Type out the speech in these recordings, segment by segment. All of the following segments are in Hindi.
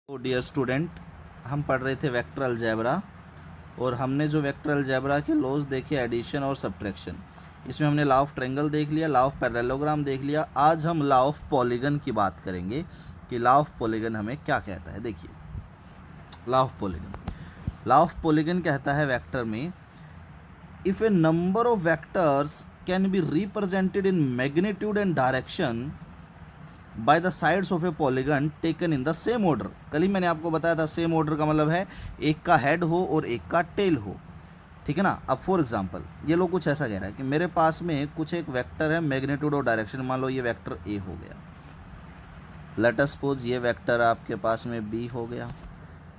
तो डियर स्टूडेंट, हम पढ़ रहे थे वेक्टर अलजेब्रा और हमने जो वेक्टर अलजेब्रा के लॉज देखे एडिशन और सब्ट्रैक्शन। इसमें हमने लॉ ऑफ ट्रायंगल देख लिया, लॉ ऑफ पैरेललोग्राम देख लिया। आज हम लॉ ऑफ पॉलीगन की बात करेंगे कि लॉ ऑफ पॉलीगन हमें क्या कहता है। देखिए, लॉ ऑफ पॉलीगन कहता है वेक्टर में, if A number of vectors can be represented in magnitude and direction by the sides of A polygon taken in the same order. कल ही मैंने आपको बताया था सेम ऑर्डर का मतलब है एक का हेड हो और एक का टेल हो, ठीक है ना। अब फॉर एग्जांपल ये लोग कुछ ऐसा कह रहा है कि मेरे पास में कुछ एक वेक्टर है मैग्नीट्यूड और डायरेक्शन, मान लो ये वेक्टर ए हो गया, लेट अस सपोज ये वेक्टर आपके पास में बी हो गया,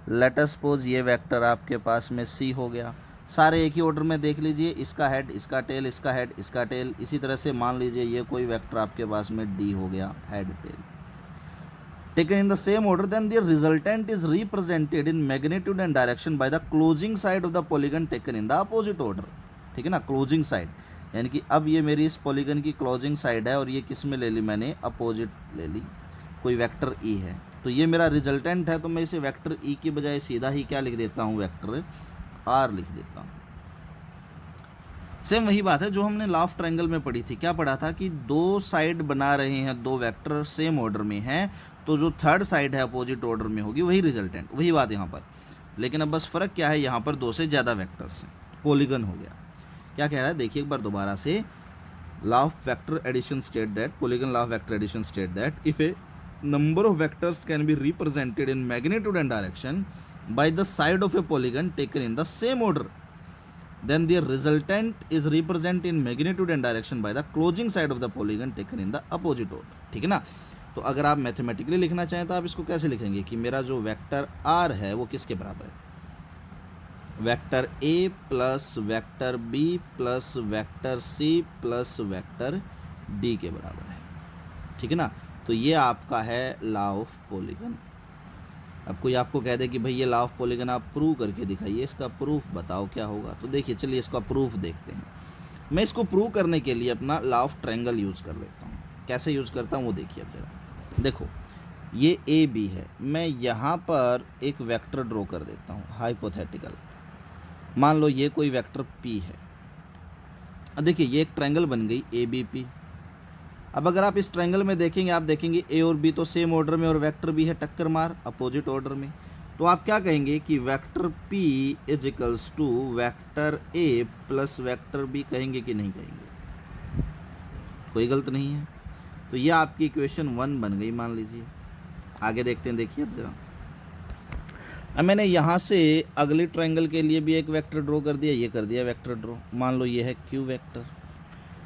लेट अस सपोज ये वेक्टर आपके पास में सी हो गया। सारे एक ही ऑर्डर में देख लीजिए, इसका हेड, इसका टेल, इसका हेड, इसका टेल। इसी तरह से मान लीजिए ये कोई वेक्टर आपके पास में डी हो गया, head tail, taken in the same order, then their resultant is represented in magnitude and direction by the closing side of the polygon taken in the opposite order. ठीक है ना, क्लोजिंग साइड यानी कि अब ये मेरी इस पॉलीगन की क्लोजिंग साइड है और ये किस में ले ली मैंने, अपोजिट ले ली, कोई वेक्टर ई है। तो ये मेरा रिजल्टेंट है, तो मैं इसे वेक्टर ई की बजाय सीधा ही क्या लिख देता हूँ, वेक्टर आर लिख देता हूँ। सेम वही बात है जो हमने लॉ ऑफ ट्रायंगल में पढ़ी थी। क्या पढ़ा था कि दो साइड बना रहे हैं, दो वेक्टर सेम ऑर्डर में हैं, तो जो थर्ड साइड है अपोजिट ऑर्डर में होगी वही रिजल्टेंट, वही बात यहाँ पर। लेकिन अब बस फ़र्क क्या है, यहाँ पर दो से ज़्यादा वेक्टर्स हैं, पॉलीगन हो गया। क्या कह रहा है, देखिए एक बार दोबारा से, law of vector addition state that, polygon law of vector addition state that if a number of vectors can be represented in magnitude and direction by the side of a polygon taken in the same order, then their resultant is represented in magnitude and direction by the closing side of the polygon taken in the opposite order। ठीक है ना। तो अगर आप मैथमेटिकली लिखना चाहें तो आप इसको कैसे लिखेंगे कि मेरा जो वेक्टर आर है वो किसके बराबर है, vector A plus vector B plus vector C plus vector D के बराबर है। ठीक है ना। तो ये आपका है लॉ ऑफ पॉलीगन। अब कोई आपको कह दे कि भाई ये लॉ ऑफ पॉलीगन आप प्रूव करके दिखाइए, इसका प्रूफ बताओ क्या होगा। तो देखिए, चलिए इसका प्रूफ देखते हैं। मैं इसको प्रूव करने के लिए अपना लॉ ऑफ ट्रायंगल यूज़ कर लेता हूँ। कैसे यूज़ करता हूँ वो देखिए। अब जरा देखो, ये ए बी है, मैं यहाँ पर एक वेक्टर ड्रॉ कर देता हूँ हाइपोथेटिकल। मान लो ये कोई वेक्टर पी है। अब देखिए ये एक ट्रायंगल बन गई ए बी पी। अब अगर आप इस ट्रायंगल में देखेंगे, आप देखेंगे ए और बी तो सेम ऑर्डर में और वेक्टर बी है टक्कर मार अपोजिट ऑर्डर में। तो आप क्या कहेंगे कि vector P is equals to vector A plus vector B, कहेंगे कि नहीं कहेंगे, कोई गलत नहीं है। तो ये आपकी इक्वेशन 1 बन गई मान लीजिए। आगे देखते हैं, देखिए अब जरा। अब मैंने यहाँ से अगले ट्रायंगल के लिए भी एक वेक्टर ड्रॉ कर दिया, ये कर दिया वेक्टर ड्रॉ। मान लो ये है क्यू वेक्टर।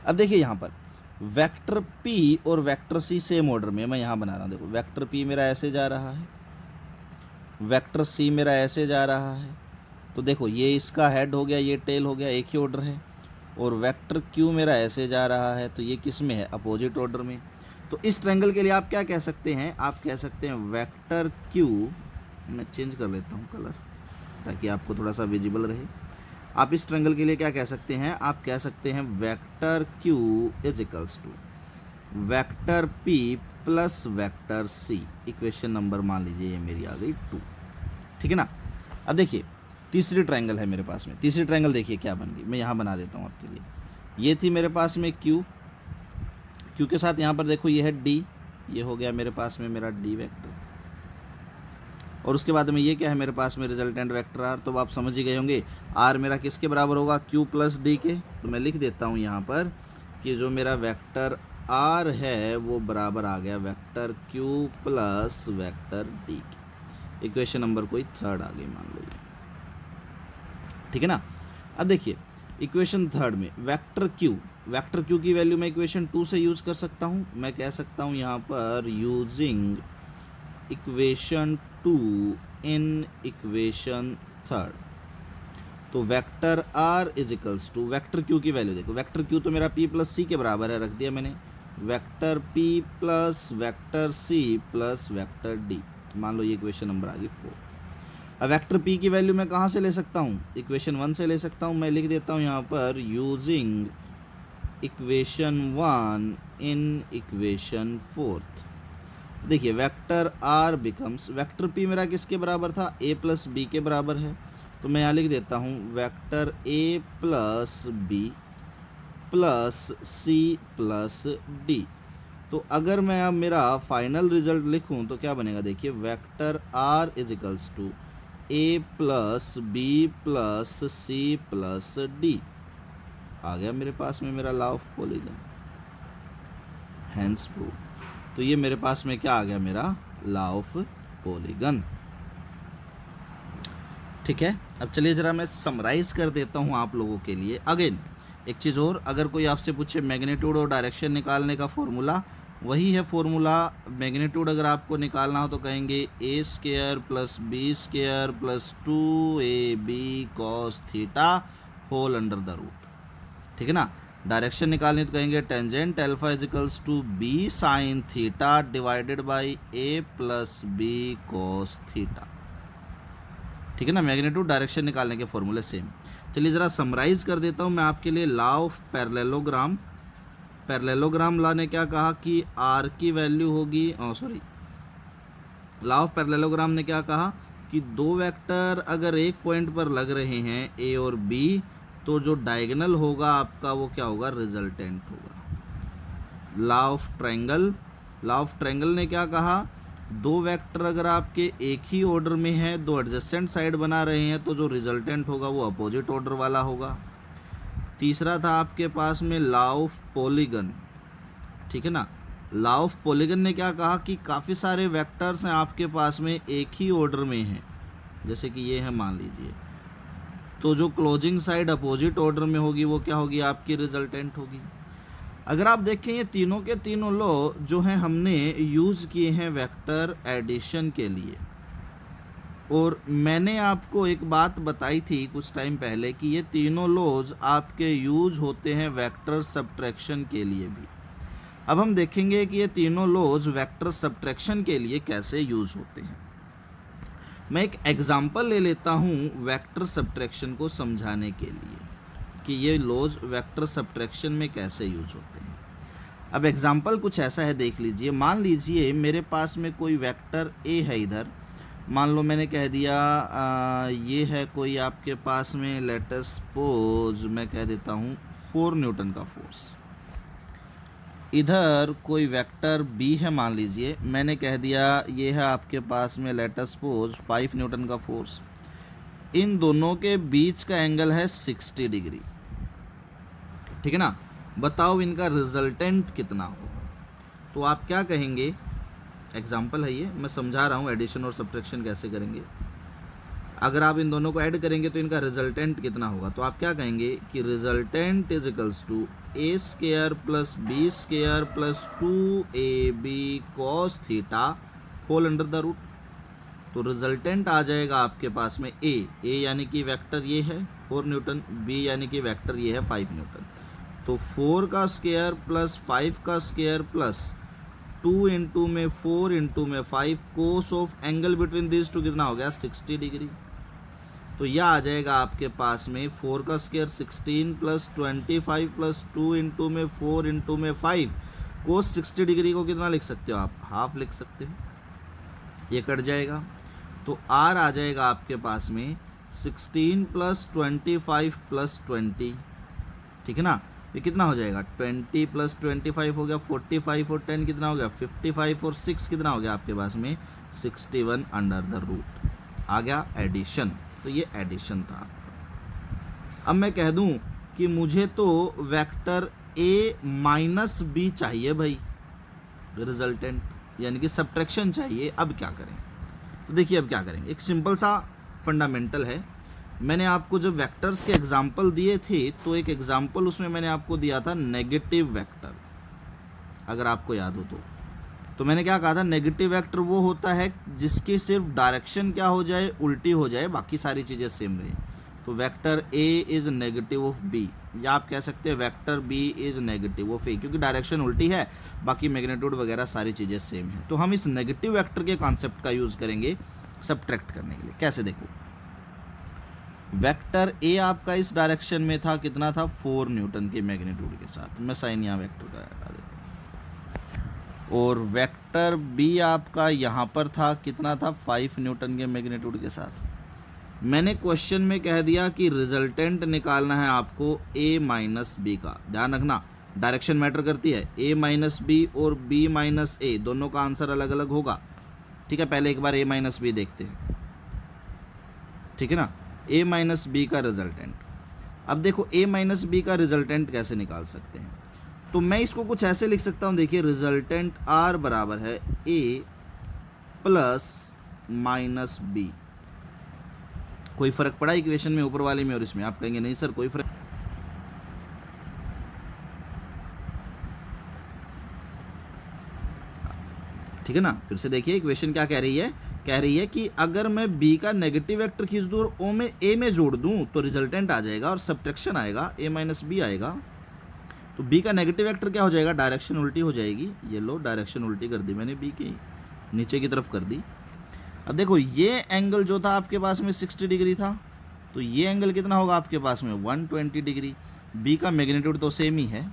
अब देखिए यहाँ पर वेक्टर P और वेक्टर C सेम ऑर्डर में मैं यहाँ बना रहा हूँ। देखो वेक्टर P मेरा ऐसे जा रहा है, वेक्टर C मेरा ऐसे जा रहा है। तो देखो ये इसका हेड हो गया, ये टेल हो गया, एक ही ऑर्डर है। और वेक्टर Q मेरा ऐसे जा रहा है, तो ये किस में है, अपोजिट ऑर्डर में। तो इस ट्रायंगल के लिए आप क्या कह सकते हैं, आप कह सकते हैं वेक्टर Q, मैं चेंज कर लेता हूँ कलर ताकि आपको थोड़ा सा विजिबल रहे। आप इस ट्रायंगल के लिए क्या कह सकते हैं, आप कह सकते हैं vector Q is equals to vector P plus vector C। Equation number मान लीजिए ये मेरी आ गई 2। ठीक है ना। अब देखिए तीसरी ट्रायंगल है मेरे पास में। तीसरी ट्रायंगल देखिए क्या बन गई, मैं यहाँ बना देता हूँ आपके लिए। ये थी मेरे पास में Q के साथ यहाँ पर देखो ये है D, ये हो गया मेरे पास में मेरा D वेक्टर। और उसके बाद में ये क्या है मेरे पास में, रिजल्टेंट वेक्टर आर। तो आप समझ ही गए होंगे आर मेरा किसके बराबर होगा, क्यू प्लस डी के। तो मैं लिख देता हूँ यहाँ पर कि जो मेरा वेक्टर आर है वो बराबर आ गया vector Q plus vector D के। इक्वेशन नंबर कोई 3 आ गई मान लो ये। ठीक है ना। अब देखिए इक्वेशन 3 में वेक्टर क्यू की वैल्यू मैं इक्वेशन 2 से यूज़ कर सकता हूँ। मैं कह सकता हूँ यहाँ पर यूजिंग इक्वेशन 2 इन इक्वेशन 3। तो vector R is equals to vector Q की वैल्यू देखो, वेक्टर क्यू तो मेरा पी प्लस सी के बराबर है, रख दिया मैंने, vector P plus vector C plus vector D. मान लो ये इक्वेशन नंबर आ गई 4। अब वेक्टर पी की वैल्यू मैं कहाँ से ले सकता हूँ, इक्वेशन 1 से ले सकता हूँ। मैं लिख देता हूँ यहाँ पर यूजिंग इक्वेशन 1 इन इक्वेशन 4। देखिए vector R becomes, vector P मेरा किसके बराबर था, ए प्लस बी के बराबर है, तो मैं यहाँ लिख देता हूँ vector A plus B plus C plus D. तो अगर मैं अब मेरा फाइनल रिजल्ट लिखूं तो क्या बनेगा, देखिए vector R is equals to A plus B plus C plus D. आ गया मेरे पास में मेरा law of polygon, hence proved. तो ये मेरे पास में क्या आ गया, मेरा लॉ ऑफ पॉलीगन। ठीक है, अब चलिए ज़रा मैं समराइज़ कर देता हूँ आप लोगों के लिए। अगेन एक चीज़ और, अगर कोई आपसे पूछे मैग्नीट्यूड और डायरेक्शन निकालने का फॉर्मूला, वही है फॉर्मूला। मैग्नीट्यूड अगर आपको निकालना हो तो कहेंगे A square plus B square plus 2ab cos theta whole under the root. ठीक है ना। डायरेक्शन निकालनी तो कहेंगे tangent alpha equals to B sine theta divided by A plus B cos theta. ठीक है ना। मैग्नीट्यूड डायरेक्शन निकालने के फॉर्मूले सेम। चलिए ज़रा समराइज़ कर देता हूँ मैं आपके लिए law of parallelogram. Parallelogram law ने क्या कहा कि आर की वैल्यू होगी, लॉ ऑफ पैरेललोग्राम ने क्या कहा कि दो वेक्टर अगर एक पॉइंट पर लग रहे हैं ए और बी, तो जो डायगोनल होगा आपका वो क्या होगा, रिजल्टेंट होगा। Law of triangle, law of triangle ने क्या कहा, दो वेक्टर अगर आपके एक ही ऑर्डर में है, दो एडजेसेंट साइड बना रहे हैं, तो जो रिजल्टेंट होगा वो अपोजिट ऑर्डर वाला होगा। तीसरा था आपके पास में लॉ ऑफ पॉलीगन। ठीक है ना। लॉ ऑफ पॉलीगन ने क्या कहा कि काफ़ी सारे वेक्टर्स हैं आपके पास में एक ही ऑर्डर में हैं, जैसे कि ये है मान लीजिए, तो जो क्लोजिंग साइड अपोजिट ऑर्डर में होगी वो क्या होगी, आपकी रिजल्टेंट होगी। अगर आप देखें ये तीनों के तीनों लॉ जो हैं हमने यूज़ किए हैं वेक्टर एडिशन के लिए, और मैंने आपको एक बात बताई थी कुछ टाइम पहले कि ये तीनों लॉज आपके यूज होते हैं वेक्टर सब्ट्रैक्शन के लिए भी। अब हम देखेंगे कि ये तीनों लॉज वेक्टर सब्ट्रैक्शन के लिए कैसे यूज होते हैं। मैं एक एग्जांपल ले लेता हूँ वेक्टर सब्ट्रैक्शन को समझाने के लिए कि ये लॉज वेक्टर सब्ट्रैक्शन में कैसे यूज होते हैं। अब एग्जांपल कुछ ऐसा है, देख लीजिए। मान लीजिए मेरे पास में कोई वेक्टर ए है इधर, मान लो मैंने कह दिया ये है कोई आपके पास में, लेट अस सपोज मैं कह देता हूँ 4 न्यूटन का फोर्स। इधर कोई वेक्टर बी है, मान लीजिए मैंने कह दिया ये है आपके पास में, लेट अस सपोज 5 न्यूटन का फोर्स। इन दोनों के बीच का एंगल है 60 डिग्री। ठीक है ना। बताओ इनका रिजल्टेंट कितना होगा। तो आप क्या कहेंगे, एग्जाम्पल है ये, मैं समझा रहा हूँ एडिशन और सब्ट्रैक्शन कैसे करेंगे। अगर आप इन दोनों को ऐड करेंगे तो इनका रिजल्टेंट कितना होगा, तो आप क्या कहेंगे कि resultant is equals to A square plus B square plus 2ab cos theta whole under the root. तो रिजल्टेंट आ जाएगा आपके पास में ए यानी कि वेक्टर ये है 4 न्यूटन, बी यानी कि वेक्टर ये है 5 न्यूटन। तो 4 का स्क्वायर प्लस 5 का स्क्वायर प्लस 2 इंटू में 4 इंटू में 5, cos of angle between this two कितना हो गया, 60 डिग्री। तो यह आ जाएगा आपके पास में 4 का स्क्वायर 16 प्लस 25 प्लस 2 इंटू में 4 इंटू में 5, कोस 60 डिग्री को कितना लिख सकते हो आप, हाफ लिख सकते हो। ये कट जाएगा तो आर आ जाएगा आपके पास में 16 प्लस 25 प्लस 20। ठीक है ना। ये कितना हो जाएगा, 20 प्लस 25 हो गया 45 और 10 कितना हो गया 55 और 6 कितना हो गया आपके पास में 61 अंडर द रूट। आ गया एडिशन। तो ये एडिशन था आपका। अब मैं कह दूं कि मुझे तो वेक्टर ए माइनस बी चाहिए भाई, रिजल्टेंट यानी कि सब्ट्रैक्शन चाहिए। अब क्या करें, तो देखिए अब क्या करेंगे, एक सिंपल सा फंडामेंटल है। मैंने आपको जब वेक्टर्स के एग्जाम्पल दिए थे तो एक एग्जाम्पल उसमें मैंने आपको दिया था नेगेटिव वेक्टर, अगर आपको याद हो तो मैंने क्या कहा था, नेगेटिव वेक्टर वो होता है जिसकी सिर्फ डायरेक्शन क्या हो जाए, उल्टी हो जाए, बाकी सारी चीज़ें सेम रहे। तो vector A is negative of B, या आप कह सकते हैं vector B is negative of A, क्योंकि डायरेक्शन उल्टी है, बाकी मैग्नीट्यूड वगैरह सारी चीज़ें सेम है। तो हम इस नेगेटिव वेक्टर के कॉन्सेप्ट का यूज़ करेंगे सब्ट्रैक्ट करने के लिए। कैसे, देखो वेक्टर ए आपका इस डायरेक्शन में था, कितना था 4 न्यूटन के मैग्नीट्यूड के साथ। मैं साइन यहाँ वेक्टर का लगा देता हूँ। और वेक्टर बी आपका यहाँ पर था, कितना था, 5 न्यूटन के मैग्नीट्यूड के साथ। मैंने क्वेश्चन में कह दिया कि रिजल्टेंट निकालना है आपको ए माइनस बी का। ध्यान रखना, डायरेक्शन मैटर करती है। ए माइनस बी और बी माइनस ए दोनों का आंसर अलग अलग होगा, ठीक है। पहले एक बार ए माइनस बी देखते हैं, ठीक है ना। ए माइनस बी का रिजल्टेंट, अब देखो ए माइनस बी का रिजल्टेंट कैसे निकाल सकते हैं। तो मैं इसको कुछ ऐसे लिख सकता हूं, देखिए रिजल्टेंट आर बराबर है ए प्लस माइनस बी। कोई फर्क पड़ा इक्वेशन में, ऊपर वाले में और इसमें? आप कहेंगे नहीं सर कोई फर्क। ठीक है ना। फिर से देखिए इक्वेशन क्या कह रही है, कह रही है कि अगर मैं b का नेगेटिव वेक्टर खींच दूं और o में a में जोड़ दूं तो रिजल्टेंट आ जाएगा और सब्ट्रैक्शन आएगा, a माइनस बी आएगा। तो b का नेगेटिव वेक्टर क्या हो जाएगा, डायरेक्शन उल्टी हो जाएगी। ये लो डायरेक्शन उल्टी कर दी मैंने, b की नीचे की तरफ कर दी। अब देखो ये एंगल जो था आपके पास में 60 डिग्री था, तो ये एंगल कितना होगा आपके पास में 120 डिग्री। b का मैग्नीट्यूड तो सेम ही है।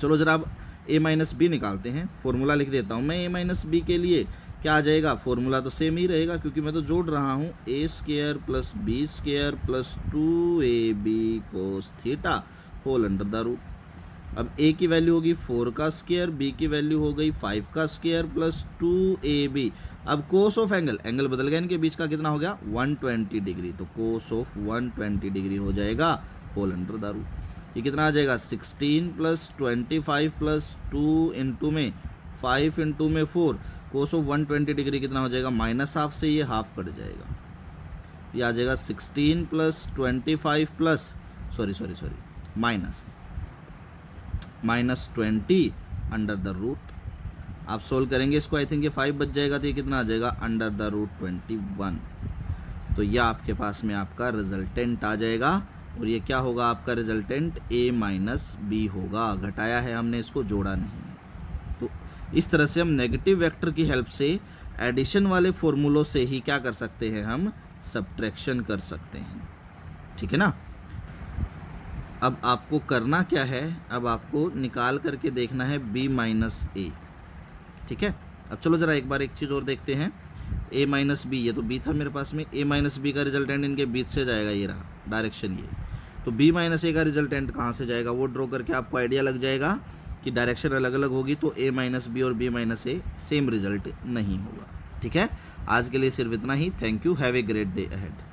चलो जरा अब a माइनस बी निकालते हैं। फॉर्मूला लिख देता हूँ मैं a माइनस बी के लिए। क्या आ जाएगा, फॉर्मूला तो सेम ही रहेगा क्योंकि मैं तो जोड़ रहा हूँ, A square plus B square plus 2ab cos theta whole under the root. अब a की वैल्यू होगी 4 का स्क्वायर, b की वैल्यू हो गई 5 का स्क्वायर प्लस 2ab। अब कोस ऑफ एंगल, एंगल बदल गया इनके बीच का, कितना हो गया 120 डिग्री। तो कोस ऑफ 120 डिग्री हो जाएगा होल अंडर द रूट। ये कितना आ जाएगा 16 प्लस 25 प्लस 2 इंटू में 5 इंटू में 4। कोस ऑफ 120 डिग्री कितना हो जाएगा, माइनस हाफ से ये हाफ कट जाएगा। ये आ जाएगा 16 plus 25 plus sorry minus 20 under the root. आप सोल्व करेंगे इसको, आई थिंक ये 5 बच जाएगा, तो ये कितना आ जाएगा अंडर द रूट 21। तो यह आपके पास में आपका रिजल्टेंट आ जाएगा। और ये क्या होगा आपका रिजल्टेंट, a माइनस बी होगा। घटाया है हमने, इसको जोड़ा नहीं। तो इस तरह से हम नेगेटिव वेक्टर की हेल्प से एडिशन वाले फॉर्मूलों से ही क्या कर सकते हैं, हम सब्ट्रैक्शन कर सकते हैं, ठीक है ना। अब आपको करना क्या है, अब आपको निकाल करके देखना है b माइनस ए, ठीक है। अब चलो ज़रा एक बार एक चीज़ और देखते हैं, a माइनस बी, ये तो b था मेरे पास में, a माइनस बी का रिजल्टेंट इनके बीच से जाएगा, ये रहा डायरेक्शन ये। तो b माइनस ए का रिजल्टेंट कहाँ से जाएगा, वो ड्रॉ करके आपको आइडिया लग जाएगा कि डायरेक्शन अलग अलग होगी, तो a माइनस बी और b minus A same result नहीं होगा, ठीक है। आज के लिए सिर्फ इतना ही। Thank you, have a great day ahead.